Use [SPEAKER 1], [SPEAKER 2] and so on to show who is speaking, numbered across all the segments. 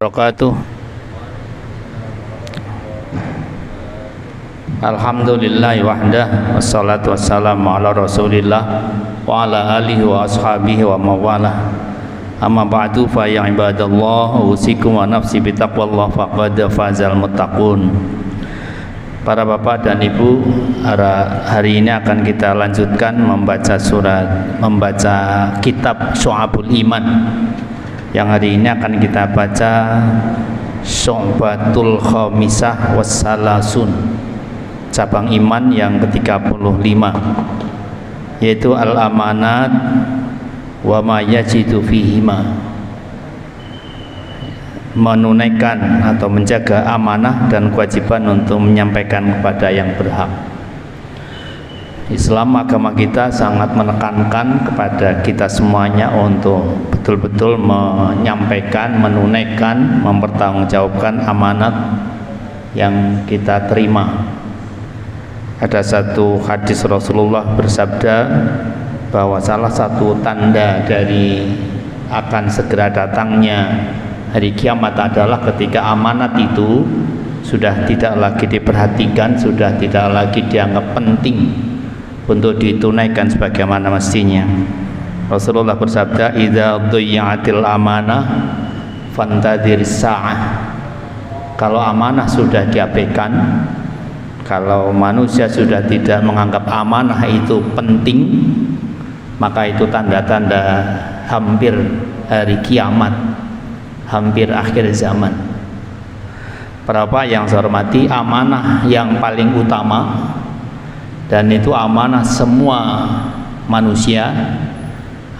[SPEAKER 1] Wabarakatuh. Alhamdulillahi wahdah, wassalatu wassalamu ala rasulillah wa ala alihi wa ashabihi wa mawalah. Amma ba'du fa ya ibadallah, usikum wa nafsi bitaqwallah faqad fazal muttaqun. Para bapak dan ibu, hari ini akan kita lanjutkan membaca kitab Syu'abul Iman. Yang hari ini akan kita baca Syu'batul Khamisah Wassalasun, cabang iman yang ke-35, yaitu al-amanat wa ma yajidu fihima, menunaikan atau menjaga amanah dan kewajiban untuk menyampaikan kepada yang berhak. Islam, agama kita, sangat menekankan kepada kita semuanya untuk betul-betul menyampaikan, menunaikan, mempertanggungjawabkan amanat yang kita terima. Ada satu hadis Rasulullah bersabda bahwa salah satu tanda dari akan segera datangnya hari kiamat adalah ketika amanat itu sudah tidak lagi diperhatikan, sudah tidak lagi dianggap penting untuk ditunaikan sebagaimana mestinya. Rasulullah bersabda, idza dhiyatil amanah fantadhir sa'ah. Kalau amanah sudah diabaikan, kalau manusia sudah tidak menganggap amanah itu penting, maka itu tanda-tanda hampir hari kiamat, hampir akhir zaman. Para bapak yang saya hormati, amanah yang paling utama, dan itu amanah semua manusia,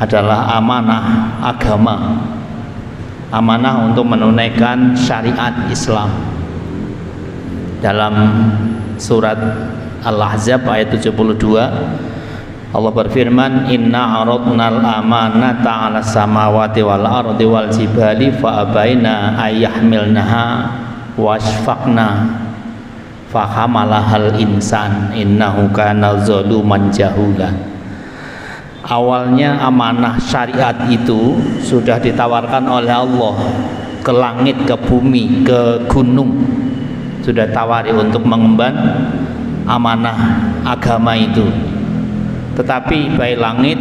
[SPEAKER 1] adalah amanah agama, amanah untuk menunaikan syariat Islam. Dalam surat Al-Ahzab ayat 72, Allah berfirman, inna aradnal amanata 'alas samawati wal ardi wal jibali fa abaina ayyahmilnaha wasfaqna fahamalahal insan innahu kana zaluman jahula. Awalnya amanah syariat itu sudah ditawarkan oleh Allah ke langit, ke bumi, ke gunung, sudah tawari untuk mengemban amanah agama itu. Tetapi baik langit,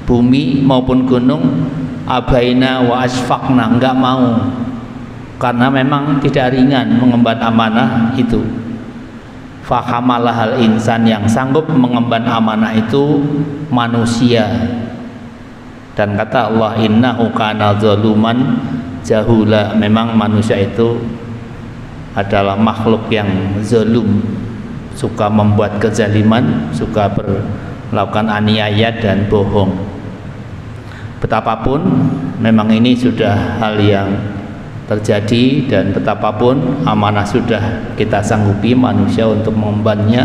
[SPEAKER 1] bumi maupun gunung, abaina wa asfaqna, enggak mau, karena memang tidak ringan mengemban amanah itu. Fahamalahal insan, yang sanggup mengemban amanah itu manusia. Dan kata Allah, innahu kana zaluman jahula, memang manusia itu adalah makhluk yang zalum, suka membuat kezaliman, suka melakukan aniaya dan bohong. Betapapun memang ini sudah hal yang terjadi, dan betapapun amanah sudah kita sanggupi manusia untuk mengembannya,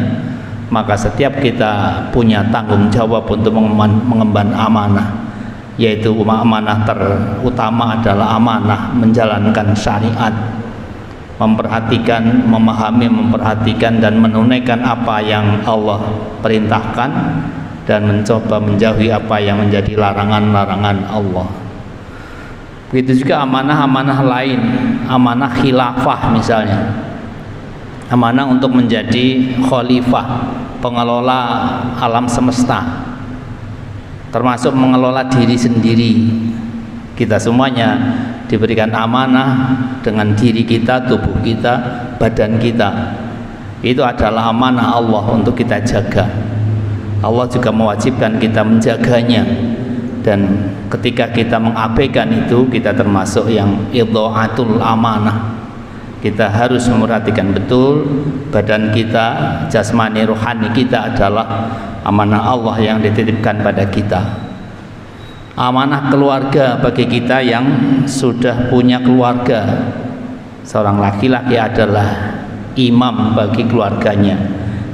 [SPEAKER 1] maka setiap kita punya tanggung jawab untuk mengemban amanah, yaitu amanah terutama adalah amanah menjalankan syariat, memperhatikan, memahami, memperhatikan dan menunaikan apa yang Allah perintahkan, dan mencoba menjauhi apa yang menjadi larangan-larangan Allah. Begitu juga amanah-amanah lain, amanah khilafah misalnya, amanah untuk menjadi khalifah, pengelola alam semesta, termasuk mengelola diri sendiri. Kita semuanya diberikan amanah dengan diri kita, tubuh kita, badan kita. Itu adalah amanah Allah untuk kita jaga. Allah juga mewajibkan kita menjaganya, dan ketika kita mengabaikan itu, kita termasuk yang idha'atul amanah. Kita harus memperhatikan betul badan kita, jasmani, rohani kita adalah amanah Allah yang dititipkan pada kita. Amanah keluarga bagi kita yang sudah punya keluarga. Seorang laki-laki adalah imam bagi keluarganya,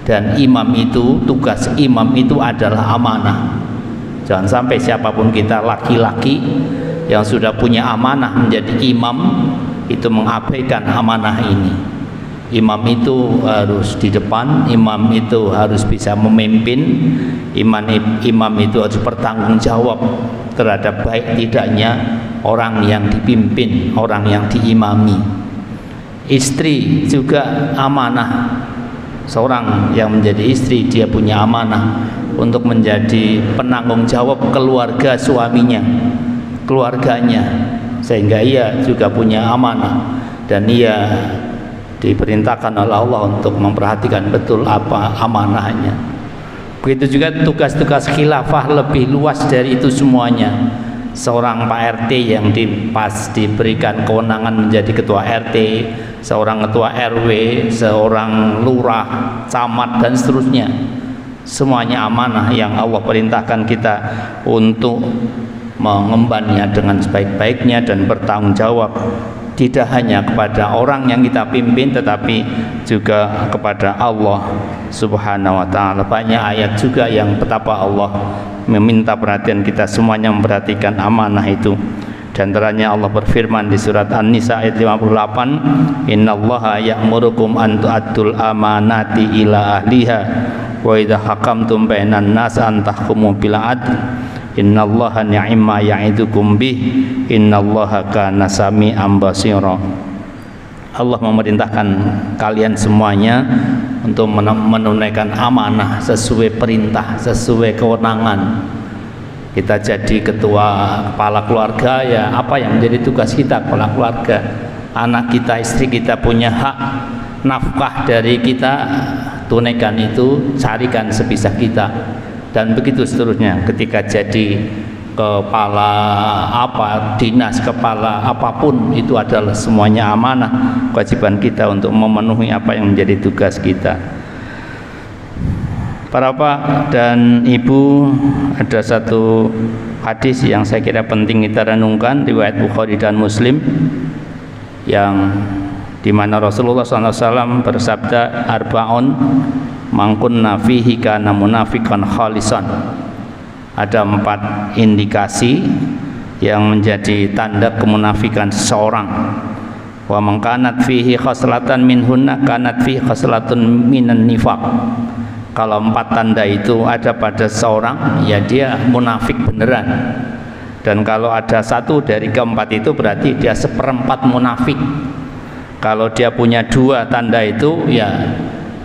[SPEAKER 1] dan imam itu, tugas imam itu adalah amanah. Jangan sampai siapapun kita, laki-laki yang sudah punya amanah menjadi imam, itu mengabaikan amanah ini. Imam itu harus di depan, imam itu harus bisa memimpin, imam itu harus bertanggung jawab terhadap baik tidaknya orang yang dipimpin, orang yang diimami. Istri juga amanah. Seorang yang menjadi istri, dia punya amanah untuk menjadi penanggung jawab keluarga suaminya, keluarganya, sehingga ia juga punya amanah dan ia diperintahkan oleh Allah untuk memperhatikan betul apa amanahnya. Begitu juga tugas-tugas khilafah lebih luas dari itu semuanya. Seorang Pak RT yang diberikan kewenangan menjadi ketua RT, seorang ketua RW, seorang lurah, camat dan seterusnya. Semuanya amanah yang Allah perintahkan kita untuk mengembannya dengan sebaik-baiknya dan bertanggung jawab. Tidak hanya kepada orang yang kita pimpin, tetapi juga kepada Allah Subhanahu wa ta'ala. Banyak ayat juga yang betapa Allah meminta perhatian kita semuanya memperhatikan amanah itu. Di antaranya Allah berfirman di surat An-Nisa ayat 58, innallaha ya'murukum an tu'addul amanati ila ahliha wa idza hakamtum bainan nas an tahkumu bil adl innallaha ni'ma ya'idukum bih innallaha kana sami'an basira. Allah memerintahkan kalian semuanya untuk menunaikan amanah sesuai perintah, sesuai kewenangan. Kita jadi ketua, kepala keluarga, ya apa yang menjadi tugas kita kepala keluarga. Anak kita, istri kita punya hak nafkah dari kita, tunaikan itu, carikan sebisa kita. Dan begitu seterusnya. Ketika jadi kepala apa, dinas, kepala apapun, itu adalah semuanya amanah. Kewajiban kita untuk memenuhi apa yang menjadi tugas kita. Para bapak dan ibu, ada satu hadis yang saya kira penting kita renungkan, riwayat Bukhari dan Muslim, yang dimana Rasulullah SAW bersabda, arba'un mangkunna fihi kana munafiqan khalisan. Ada 4 indikasi yang menjadi tanda kemunafikan seseorang. Wa man kanat fihi khaslatan minhunna kanat fihi khaslatun minan nifaq. Kalau 4 tanda itu ada pada seseorang, ya dia munafik beneran. Dan kalau ada 1 dari keempat itu berarti dia 1/4 munafik. Kalau dia punya 2 tanda itu, ya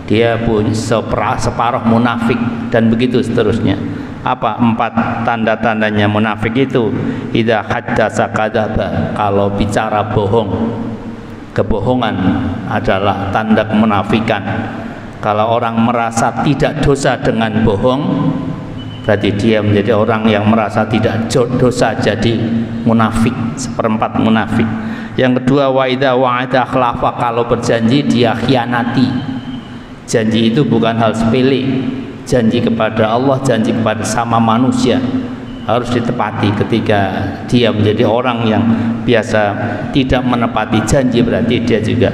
[SPEAKER 1] dia punya separuh munafik, dan begitu seterusnya. Apa 4 tanda-tandanya munafik itu? Idza haddasa kadzaba, kalau bicara bohong. Kebohongan adalah tanda kemunafikan. Kalau orang merasa tidak dosa dengan bohong, berarti dia menjadi orang yang merasa tidak dosa, jadi munafik, 1/4 munafik. Yang kedua, wa idza wa'ada akhlafa, kalau berjanji dia khianati. Janji itu bukan hal sepele. Janji kepada Allah, janji kepada sama manusia harus ditepati. Ketika dia menjadi orang yang biasa tidak menepati janji, berarti dia juga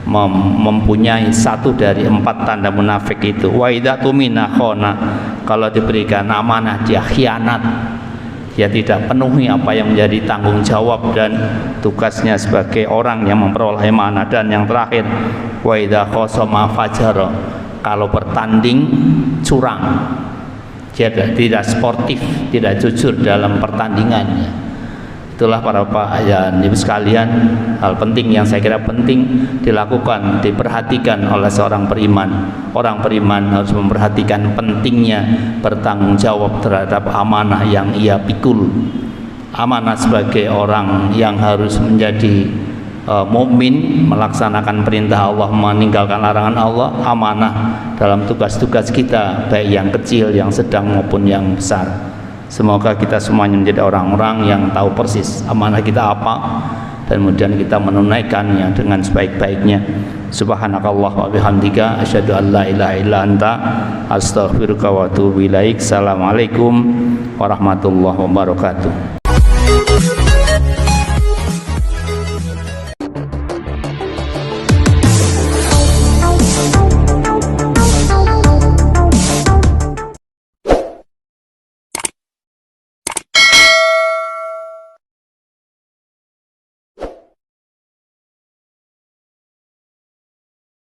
[SPEAKER 1] mempunyai 1 dari 4 tanda munafik itu. Wa idza tumina khana, kalau diberikan amanah dia khianat, dia tidak penuhi apa yang menjadi tanggung jawab dan tugasnya sebagai orang yang memperoleh amanah. Dan yang terakhir, wa idza khasama fajara, kalau bertanding curang, dia tidak sportif, tidak jujur dalam pertandingannya. Itulah para bapak dan ibu sekalian, hal penting yang saya kira penting dilakukan, diperhatikan oleh seorang beriman. Orang beriman harus memperhatikan pentingnya bertanggung jawab terhadap amanah yang ia pikul. Amanah sebagai orang yang harus menjadi mukmin, melaksanakan perintah Allah, meninggalkan larangan Allah. Amanah dalam tugas-tugas kita, baik yang kecil, yang sedang maupun yang besar. Semoga kita semuanya menjadi orang-orang yang tahu persis amanah kita apa, dan kemudian kita menunaikannya dengan sebaik-baiknya. Subhanakallah wa bihamdika asyhadu an la ilaha illa anta astaghfiruka wa atubu ilaik. Assalamualaikum warahmatullahi wabarakatuh.